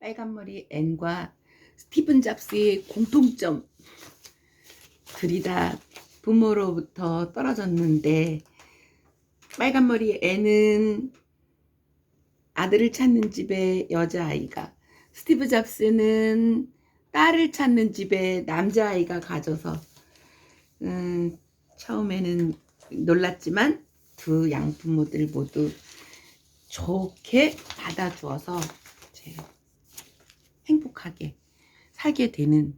빨간머리 앤과 스티븐 잡스의 공통점, 둘이 다 부모로부터 떨어졌는데 빨간머리 앤은 아들을 찾는 집에 여자아이가, 스티브 잡스는 딸을 찾는 집에 남자아이가 가져서 처음에는 놀랐지만 두 양부모들 모두 좋게 받아주어서 행복하게 살게 되는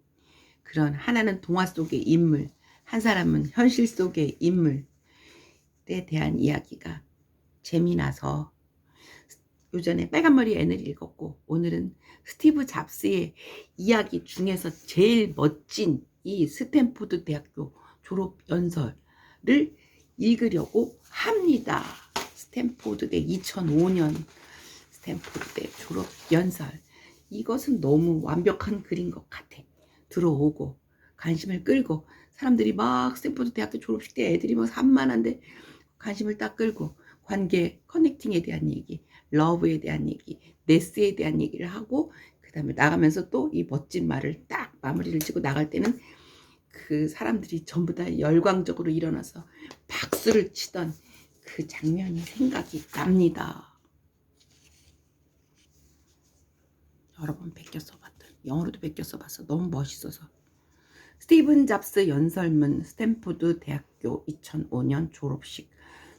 그런, 하나는 동화 속의 인물, 한 사람은 현실 속의 인물에 대한 이야기가 재미나서 요전에 빨간머리 앤을 읽었고, 오늘은 스티브 잡스의 이야기 중에서 제일 멋진 이 스탠포드 대학교 졸업 연설을 읽으려고 합니다. 스탠포드대 2005년 스탠포드대 졸업 연설. 이것은 너무 완벽한 글인 것 같아. 들어오고 관심을 끌고, 사람들이 막 스탠포드 대학교 졸업식 때 애들이 막 산만한데 관심을 딱 끌고, 관계 커넥팅에 대한 얘기, 러브에 대한 얘기, 네스에 대한 얘기를 하고, 그 다음에 나가면서 또 이 멋진 말을 딱 마무리를 짓고 나갈 때는 그 사람들이 전부 다 열광적으로 일어나서 박수를 치던 그 장면이 생각이 납니다. 여러 번 베껴 써봤던, 영어로도 베껴 써봤어. 너무 멋있어서. 스티븐 잡스 연설문, 스탠포드 대학교 2005년 졸업식.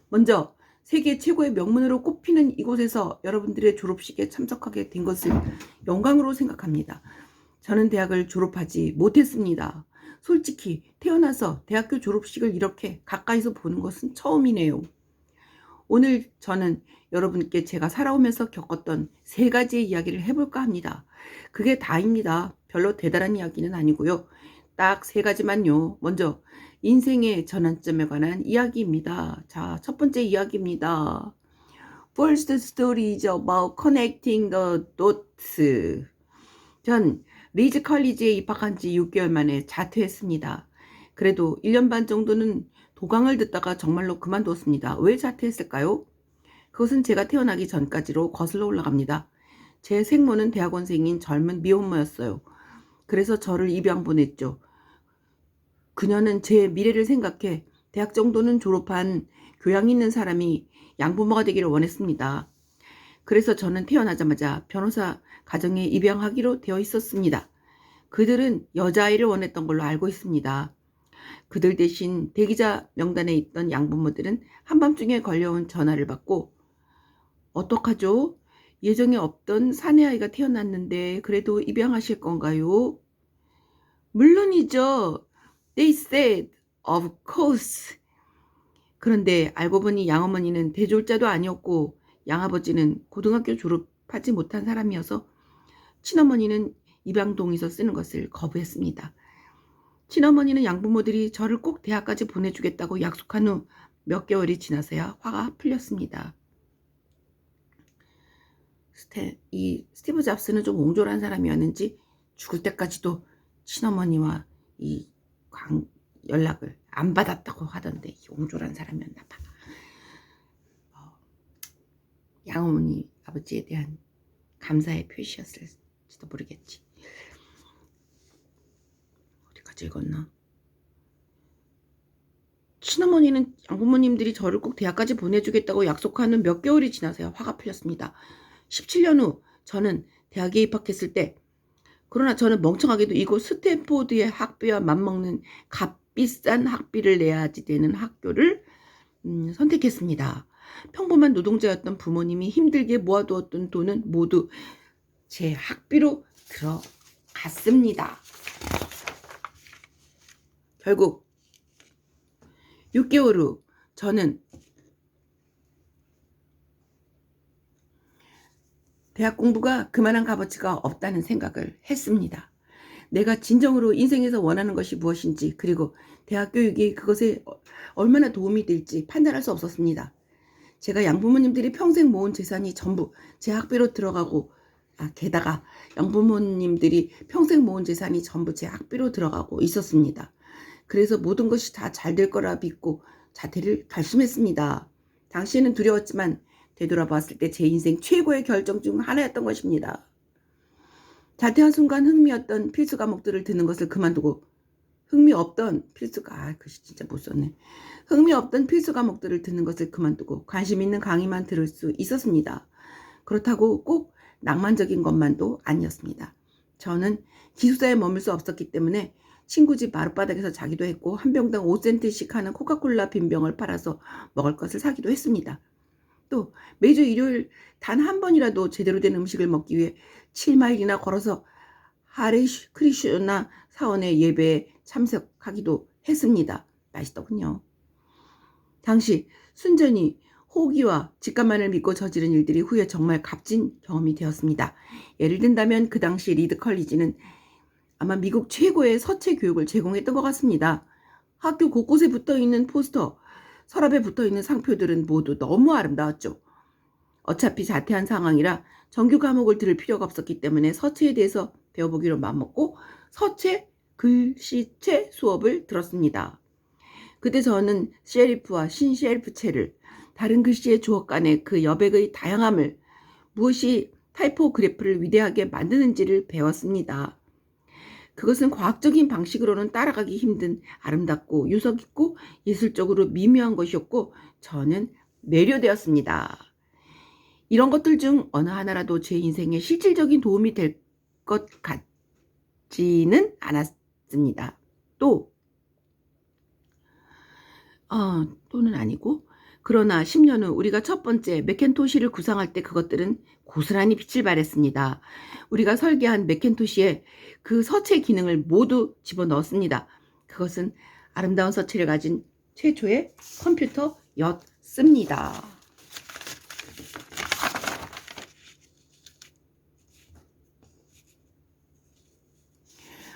먼저 세계 최고의 명문으로 꼽히는 이곳에서 여러분들의 졸업식에 참석하게 된 것을 영광으로 생각합니다. 저는 대학을 졸업하지 못했습니다. 솔직히 태어나서 대학교 졸업식을 이렇게 가까이서 보는 것은 처음이네요. 오늘 저는 여러분께 제가 살아오면서 겪었던 3가지의 이야기를 해볼까 합니다. 그게 다입니다. 별로 대단한 이야기는 아니고요. 딱 3가지만요. 먼저 인생의 전환점에 관한 이야기입니다. 자, 첫 번째 이야기입니다. First story is about connecting the dots. 전 리즈 컬리지에 입학한 지 6개월 만에 자퇴했습니다. 그래도 1년 반 정도는 도강을 듣다가 정말로 그만뒀습니다. 왜 자퇴했을까요? 그것은 제가 태어나기 전까지로 거슬러 올라갑니다. 제 생모는 대학원생인 젊은 미혼모였어요. 그래서 저를 입양 보냈죠. 그녀는 제 미래를 생각해 대학 정도는 졸업한 교양 있는 사람이 양부모가 되기를 원했습니다. 그래서 저는 태어나자마자 변호사 가정에 입양하기로 되어 있었습니다. 그들은 여자아이를 원했던 걸로 알고 있습니다. 그들 대신 대기자 명단에 있던 양부모들은 한밤중에 걸려온 전화를 받고, 어떡하죠? 예정에 없던 사내아이가 태어났는데 그래도 입양하실 건가요? 물론이죠. They said, of course. 그런데 알고 보니 양어머니는 대졸자도 아니었고 양아버지는 고등학교 졸업하지 못한 사람이어서 친어머니는 입양 동의서 쓰는 것을 거부했습니다. 친어머니는 양부모들이 저를 꼭 대학까지 보내주겠다고 약속한 후 몇 개월이 지나서야 화가 풀렸습니다. 스티브 잡스는 좀 옹졸한 사람이었는지 죽을 때까지도 친어머니와 연락을 안 받았다고 하던데 옹졸한 사람이었나 봐. 양어머니 아버지에 대한 감사의 표시였을지도 모르겠지. 어디까지 읽었나? 친어머니는 양부모님들이 저를 꼭 대학까지 보내주겠다고 약속하는 몇 개월이 지나서야 화가 풀렸습니다. 17년 후 저는 대학에 입학했을 때, 그러나 저는 멍청하게도 이곳 스탠포드의 학비와 맞먹는 값비싼 학비를 내야지 되는 학교를 선택했습니다. 평범한 노동자였던 부모님이 힘들게 모아두었던 돈은 모두 제 학비로 들어갔습니다. 결국 6개월 후 저는 대학 공부가 그만한 값어치가 없다는 생각을 했습니다. 내가 진정으로 인생에서 원하는 것이 무엇인지, 그리고 대학 교육이 그것에 얼마나 도움이 될지 판단할 수 없었습니다. 제가 양부모님들이 평생 모은 재산이 전부 제 학비로 들어가고, 게다가 양부모님들이 평생 모은 재산이 전부 제 학비로 들어가고 있었습니다. 그래서 모든 것이 다 잘 될 거라 믿고 자퇴를 결심했습니다. 당시에는 두려웠지만 되돌아봤을 때 제 인생 최고의 결정 중 하나였던 것입니다. 자퇴한 순간 흥미였던 필수 과목들을 듣는 것을 그만두고 흥미없던 필수가 글씨 진짜 못 썼네. 흥미없던 필수 과목들을 듣는 것을 그만두고 관심 있는 강의만 들을 수 있었습니다. 그렇다고 꼭 낭만적인 것만도 아니었습니다. 저는 기숙사에 머물 수 없었기 때문에 친구 집 마룻바닥에서 자기도 했고 한 병당 5센트씩 하는 코카콜라 빈병을 팔아서 먹을 것을 사기도 했습니다. 또 매주 일요일 단 한 번이라도 제대로 된 음식을 먹기 위해 7마일이나 걸어서 하레 크리슈나 사원의 예배에 참석하기도 했습니다. 맛있더군요. 당시 순전히 호기와 직감만을 믿고 저지른 일들이 후에 정말 값진 경험이 되었습니다. 예를 든다면 그 당시 리드 컬리지는 아마 미국 최고의 서체 교육을 제공했던 것 같습니다. 학교 곳곳에 붙어있는 포스터, 서랍에 붙어있는 상표들은 모두 너무 아름다웠죠. 어차피 자퇴한 상황이라 정규 과목을 들을 필요가 없었기 때문에 서체에 대해서 배워보기로 마음먹고 서체, 글씨체 수업을 들었습니다. 그때 저는 셰리프와 신셰리프체를, 다른 글씨의 주어 간의 그 여백의 다양함을, 무엇이 타이포그래프를 위대하게 만드는지를 배웠습니다. 그것은 과학적인 방식으로는 따라가기 힘든 아름답고 유서깊고 예술적으로 미묘한 것이었고 저는 매료되었습니다. 이런 것들 중 어느 하나라도 제 인생에 실질적인 도움이 될 것 같지는 않았습니다. 또는 아니고, 그러나 10년 후 우리가 첫 번째 맥켄토시를 구상할 때 그것들은 고스란히 빛을 발했습니다. 우리가 설계한 맥켄토시에 그 서체 기능을 모두 집어넣었습니다. 그것은 아름다운 서체를 가진 최초의 컴퓨터였습니다.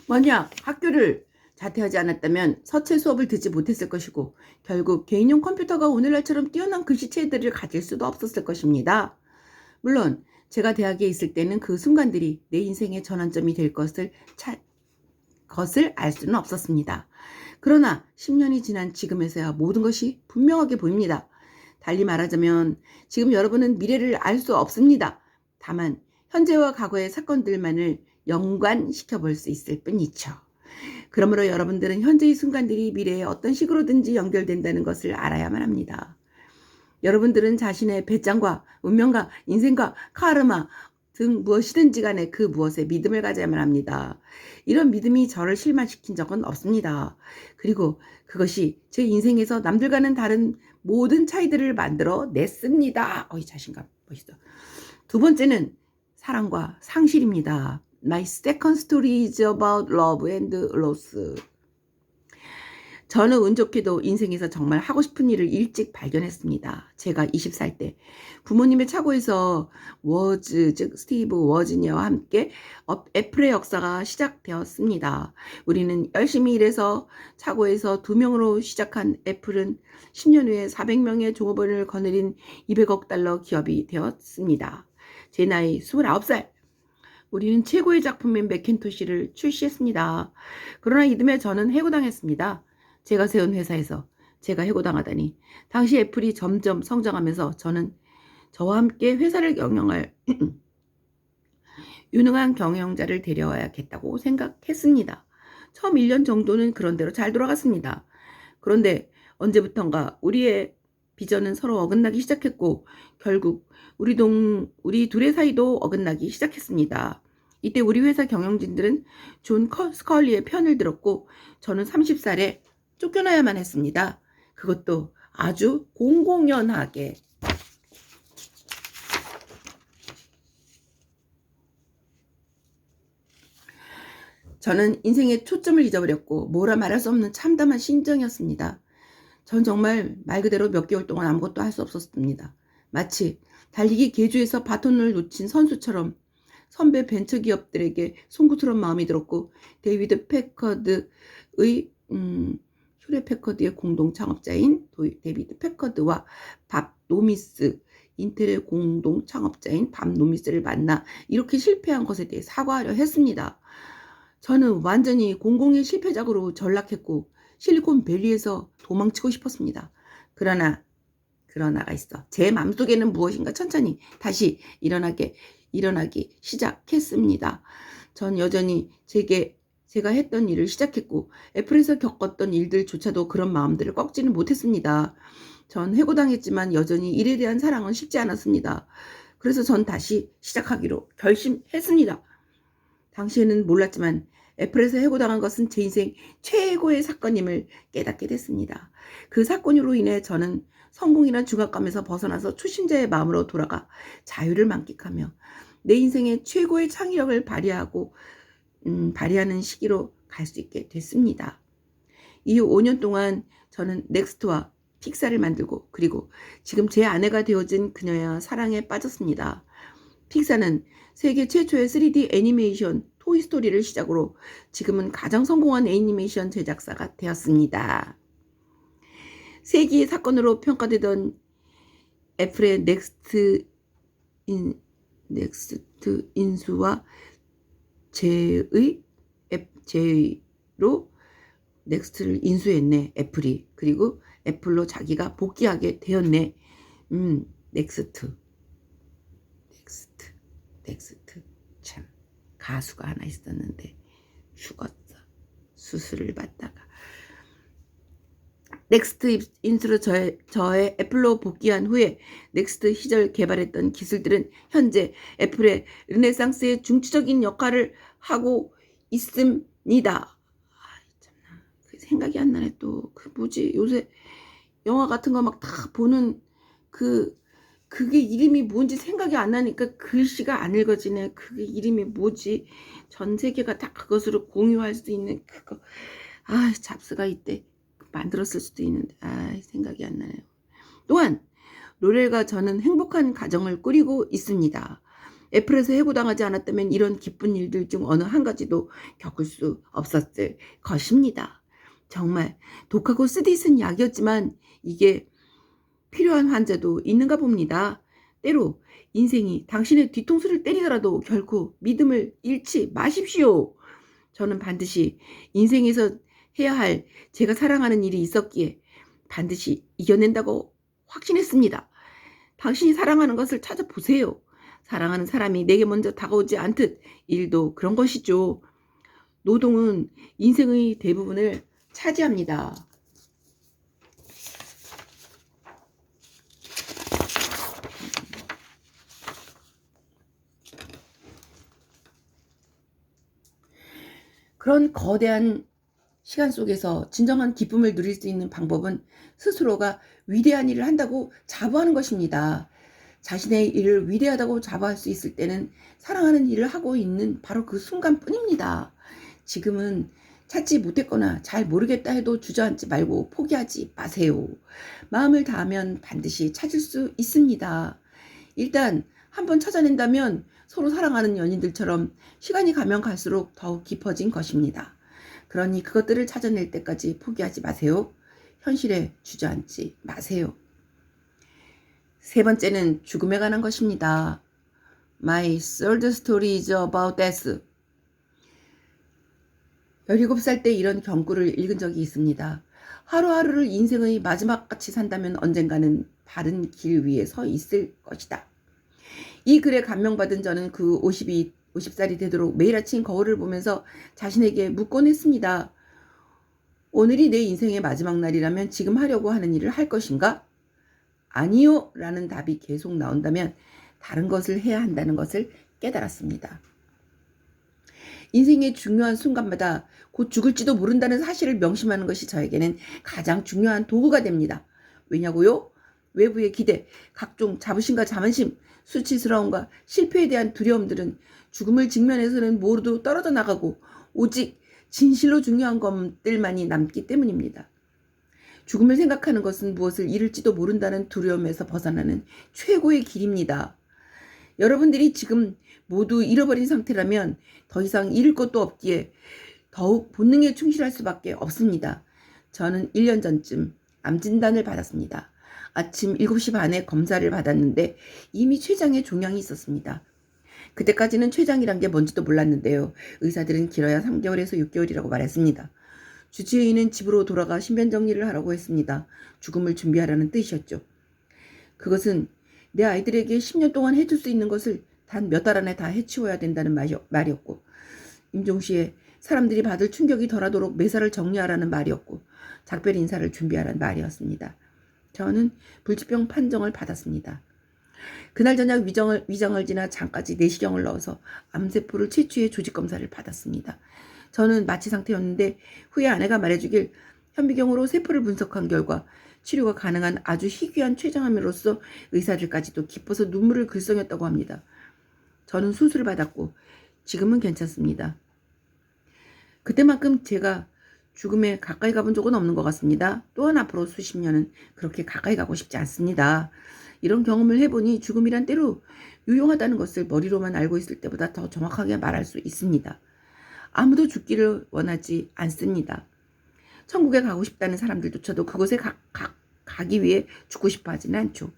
만약 학교를 자퇴하지 않았다면 서체 수업을 듣지 못했을 것이고 결국 개인용 컴퓨터가 오늘날처럼 뛰어난 글씨체들을 가질 수도 없었을 것입니다. 물론 제가 대학에 있을 때는 그 순간들이 내 인생의 전환점이 될 것을 알 수는 없었습니다. 그러나 10년이 지난 지금에서야 모든 것이 분명하게 보입니다. 달리 말하자면 지금 여러분은 미래를 알 수 없습니다. 다만 현재와 과거의 사건들만을 연관시켜 볼 수 있을 뿐이죠. 그러므로 여러분들은 현재의 순간들이 미래에 어떤 식으로든지 연결된다는 것을 알아야만 합니다. 여러분들은 자신의 배짱과 운명과 인생과 카르마 등 무엇이든지 간에 그 무엇에 믿음을 가져야만 합니다. 이런 믿음이 저를 실망시킨 적은 없습니다. 그리고 그것이 제 인생에서 남들과는 다른 모든 차이들을 만들어 냈습니다. 자신감 멋있어. 두 번째는 사랑과 상실입니다. My second story is about love and loss. 저는 운 좋게도 인생에서 정말 하고 싶은 일을 일찍 발견했습니다. 제가 20살 때 부모님의 차고에서 즉 스티브 워즈니아와 함께 애플의 역사가 시작되었습니다. 우리는 열심히 일해서 차고에서 2명으로 시작한 애플은 10년 후에 400명의 종업원을 거느린 200억 달러 기업이 되었습니다. 제 나이 29살. 우리는 최고의 작품인 맥킨토시를 출시했습니다. 그러나 이듬해 저는 해고당했습니다. 제가 세운 회사에서 제가 해고당하다니. 당시 애플이 점점 성장하면서 저는 저와 함께 회사를 경영할 유능한 경영자를 데려와야겠다고 생각했습니다. 처음 1년 정도는 그런대로 잘 돌아갔습니다. 그런데 언제부턴가 우리의 비전은 서로 어긋나기 시작했고 결국 우리 둘의 사이도 어긋나기 시작했습니다. 이때 우리 회사 경영진들은 존 스컬리의 편을 들었고 저는 30살에 쫓겨나야만 했습니다. 그것도 아주 공공연하게. 저는 인생의 초점을 잊어버렸고 뭐라 말할 수 없는 참담한 심정이었습니다. 전 정말 말 그대로 몇 개월 동안 아무것도 할 수 없었습니다. 마치 달리기 계주에서 바톤을 놓친 선수처럼 선배 벤처기업들에게 송구스러운 마음이 들었고 데이비드 패커드의 휴레 패커드의 공동 창업자인 데이비드 패커드와 밥 노미스, 인텔의 공동 창업자인 밥 노미스를 만나 이렇게 실패한 것에 대해 사과하려 했습니다. 저는 완전히 공공의 실패작으로 전락했고 실리콘밸리에서 도망치고 싶었습니다. 그러나가 있어. 제 마음속에는 무엇인가 천천히 다시 일어나기 시작했습니다. 전 여전히 제가 했던 일을 시작했고 애플에서 겪었던 일들조차도 그런 마음들을 꺾지는 못했습니다. 전 해고당했지만 여전히 일에 대한 사랑은 식지 않았습니다. 그래서 전 다시 시작하기로 결심했습니다. 당시에는 몰랐지만 애플에서 해고당한 것은 제 인생 최고의 사건임을 깨닫게 됐습니다. 그 사건으로 인해 저는 성공이란 중압감에서 벗어나서 초심자의 마음으로 돌아가 자유를 만끽하며 내 인생의 최고의 창의력을 발휘하는 시기로 갈 수 있게 됐습니다. 이후 5년 동안 저는 넥스트와 픽사를 만들고 그리고 지금 제 아내가 되어진 그녀의 사랑에 빠졌습니다. 픽사는 세계 최초의 3D 애니메이션 토이스토리를 시작으로 지금은 가장 성공한 애니메이션 제작사가 되었습니다. 세기의 사건으로 평가되던 애플의 넥스트 인수와 제의로 넥스트를 인수했네. 애플이. 그리고 애플로 자기가 복귀하게 되었네. 넥스트. 참 가수가 하나 있었는데 죽었어. 수술을 받다가. 넥스트 인수로 저의 애플로 복귀한 후에 넥스트 시절 개발했던 기술들은 현재 애플의 르네상스의 중추적인 역할을 하고 있습니다. 참나. 생각이 안 나네 또. 뭐지? 요새 영화 같은 거 막 다 보는 그게 이름이 뭔지 생각이 안 나니까 글씨가 안 읽어지네. 그게 이름이 뭐지? 전 세계가 다 그것으로 공유할 수 있는 그거. 잡스가 이때 만들었을 수도 있는데 생각이 안 나네요. 또한 로렐과 저는 행복한 가정을 꾸리고 있습니다. 애플에서 해고당하지 않았다면 이런 기쁜 일들 중 어느 한 가지도 겪을 수 없었을 것입니다. 정말 독하고 쓰디쓴 약이었지만 이게 필요한 환자도 있는가 봅니다. 때로 인생이 당신의 뒤통수를 때리더라도 결코 믿음을 잃지 마십시오. 저는 반드시 인생에서 해야 할 제가 사랑하는 일이 있었기에 반드시 이겨낸다고 확신했습니다. 당신이 사랑하는 것을 찾아보세요. 사랑하는 사람이 내게 먼저 다가오지 않듯 일도 그런 것이죠. 노동은 인생의 대부분을 차지합니다. 그런 거대한 시간 속에서 진정한 기쁨을 누릴 수 있는 방법은 스스로가 위대한 일을 한다고 자부하는 것입니다. 자신의 일을 위대하다고 자부할 수 있을 때는 사랑하는 일을 하고 있는 바로 그 순간뿐입니다. 지금은 찾지 못했거나 잘 모르겠다 해도 주저앉지 말고 포기하지 마세요. 마음을 다하면 반드시 찾을 수 있습니다. 일단 한번 찾아낸다면 서로 사랑하는 연인들처럼 시간이 가면 갈수록 더욱 깊어진 것입니다. 그러니 그것들을 찾아낼 때까지 포기하지 마세요. 현실에 주저앉지 마세요. 세 번째는 죽음에 관한 것입니다. My third story is about death. 17살 때 이런 경구를 읽은 적이 있습니다. 하루하루를 인생의 마지막같이 산다면 언젠가는 바른 길 위에 서 있을 것이다. 이 글에 감명받은 저는 그 50살이 되도록 매일 아침 거울을 보면서 자신에게 묻곤 했습니다. 오늘이 내 인생의 마지막 날이라면 지금 하려고 하는 일을 할 것인가? 아니요 라는 답이 계속 나온다면 다른 것을 해야 한다는 것을 깨달았습니다. 인생의 중요한 순간마다 곧 죽을지도 모른다는 사실을 명심하는 것이 저에게는 가장 중요한 도구가 됩니다. 왜냐고요? 외부의 기대, 각종 자부심과 자만심, 수치스러움과 실패에 대한 두려움들은 죽음을 직면해서는 모두 떨어져 나가고 오직 진실로 중요한 것들만이 남기 때문입니다. 죽음을 생각하는 것은 무엇을 잃을지도 모른다는 두려움에서 벗어나는 최고의 길입니다. 여러분들이 지금 모두 잃어버린 상태라면 더 이상 잃을 것도 없기에 더욱 본능에 충실할 수밖에 없습니다. 저는 1년 전쯤 암 진단을 받았습니다. 아침 7시 반에 검사를 받았는데 이미 췌장에 종양이 있었습니다. 그때까지는 췌장이란 게 뭔지도 몰랐는데요. 의사들은 길어야 3개월에서 6개월이라고 말했습니다. 주치의는 집으로 돌아가 신변 정리를 하라고 했습니다. 죽음을 준비하라는 뜻이었죠. 그것은 내 아이들에게 10년 동안 해줄 수 있는 것을 단 몇 달 안에 다 해치워야 된다는 말이었고 임종시에 사람들이 받을 충격이 덜하도록 매사를 정리하라는 말이었고 작별 인사를 준비하라는 말이었습니다. 저는 불치병 판정을 받았습니다. 그날 저녁 위장을 지나 장까지 내시경을 넣어서 암세포를 채취해 조직검사를 받았습니다. 저는 마취 상태였는데 후에 아내가 말해주길 현미경으로 세포를 분석한 결과 치료가 가능한 아주 희귀한 췌장암으로서 의사들까지도 기뻐서 눈물을 글썽였다고 합니다. 저는 수술을 받았고 지금은 괜찮습니다. 그때만큼 제가 죽음에 가까이 가본 적은 없는 것 같습니다. 또한 앞으로 수십 년은 그렇게 가까이 가고 싶지 않습니다. 이런 경험을 해보니 죽음이란 때로 유용하다는 것을 머리로만 알고 있을 때보다 더 정확하게 말할 수 있습니다. 아무도 죽기를 원하지 않습니다. 천국에 가고 싶다는 사람들조차도 그곳에 가기 위해 죽고 싶어 하지는 않죠.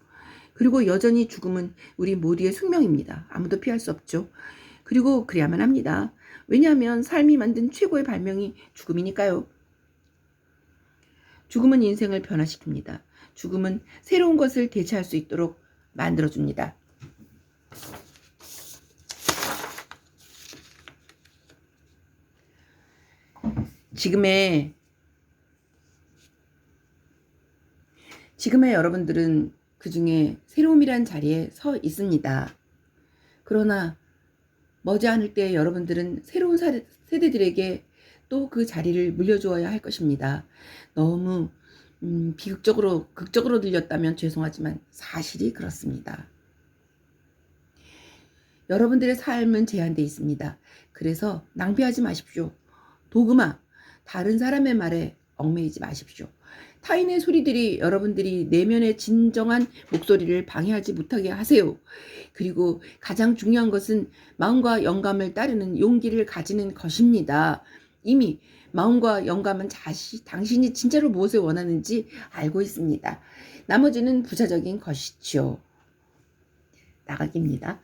그리고 여전히 죽음은 우리 모두의 숙명입니다. 아무도 피할 수 없죠. 그리고 그래야만 합니다. 왜냐하면 삶이 만든 최고의 발명이 죽음이니까요. 죽음은 인생을 변화시킵니다. 죽음은 새로운 것을 대체할 수 있도록 만들어줍니다. 지금의 여러분들은 그 중에 새로움이란 자리에 서 있습니다. 그러나 머지않을 때 여러분들은 새로운 세대들에게 또 그 자리를 물려주어야 할 것입니다. 너무 극적으로 들렸다면 죄송하지만 사실이 그렇습니다. 여러분들의 삶은 제한되어 있습니다. 그래서 낭비하지 마십시오. 도그마, 다른 사람의 말에 얽매이지 마십시오. 타인의 소리들이 여러분들이 내면의 진정한 목소리를 방해하지 못하게 하세요. 그리고 가장 중요한 것은 마음과 영감을 따르는 용기를 가지는 것입니다. 이미 마음과 영감은 당신이 진짜로 무엇을 원하는지 알고 있습니다. 나머지는 부차적인 것이죠. 나가기입니다.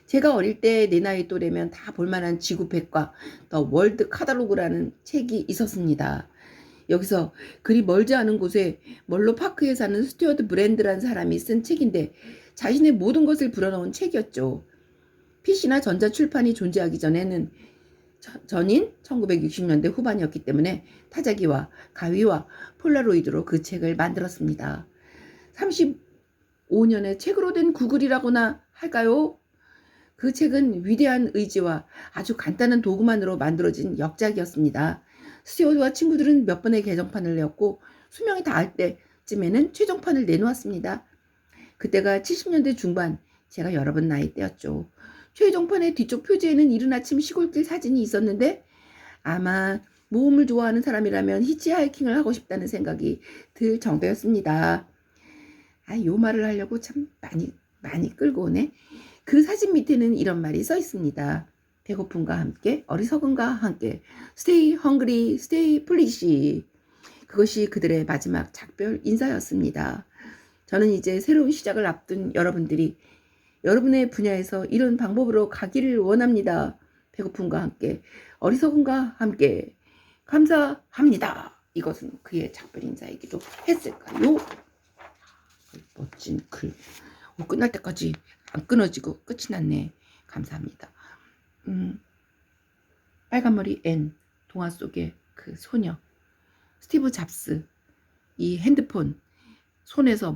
제가 어릴 때 내 나이 또래면 다 볼만한 지구백과 더 월드 카탈로그라는 책이 있었습니다. 여기서 그리 멀지 않은 곳에 멀로 파크에 사는 스튜어트 브랜드라는 사람이 쓴 책인데 자신의 모든 것을 불어넣은 책이었죠. PC나 전자출판이 존재하기 전에는 전인 1960년대 후반이었기 때문에 타자기와 가위와 폴라로이드로 그 책을 만들었습니다. 35년의 책으로 된 구글이라고나 할까요? 그 책은 위대한 의지와 아주 간단한 도구만으로 만들어진 역작이었습니다. 스튜어트와 친구들은 몇 번의 개정판을 내었고 수명이 닿을 때쯤에는 최종판을 내놓았습니다. 그때가 70년대 중반, 제가 여러분 나이 때였죠. 최종판의 뒤쪽 표지에는 이른 아침 시골길 사진이 있었는데 아마 모험을 좋아하는 사람이라면 히치하이킹을 하고 싶다는 생각이 들 정도였습니다. 요 말을 하려고 참 많이 끌고 오네. 그 사진 밑에는 이런 말이 써 있습니다. 배고픔과 함께, 어리석음과 함께, Stay hungry, stay foolish. 그것이 그들의 마지막 작별 인사였습니다. 저는 이제 새로운 시작을 앞둔 여러분들이 여러분의 분야에서 이런 방법으로 가기를 원합니다. 배고픔과 함께, 어리석음과 함께, 감사합니다. 이것은 그의 작별 인사이기도 했을까요? 멋진 글. 끝날 때까지 안 끊어지고 끝이 났네. 감사합니다. 빨간머리 앤, 동화 속의 그 소녀, 스티브 잡스, 이 핸드폰,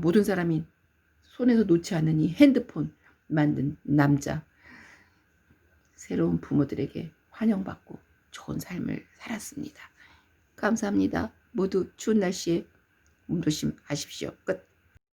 모든 사람이 손에서 놓지 않는 이 핸드폰 만든 남자, 새로운 부모들에게 환영받고 좋은 삶을 살았습니다. 감사합니다. 모두 추운 날씨에 몸조심하십시오. 끝.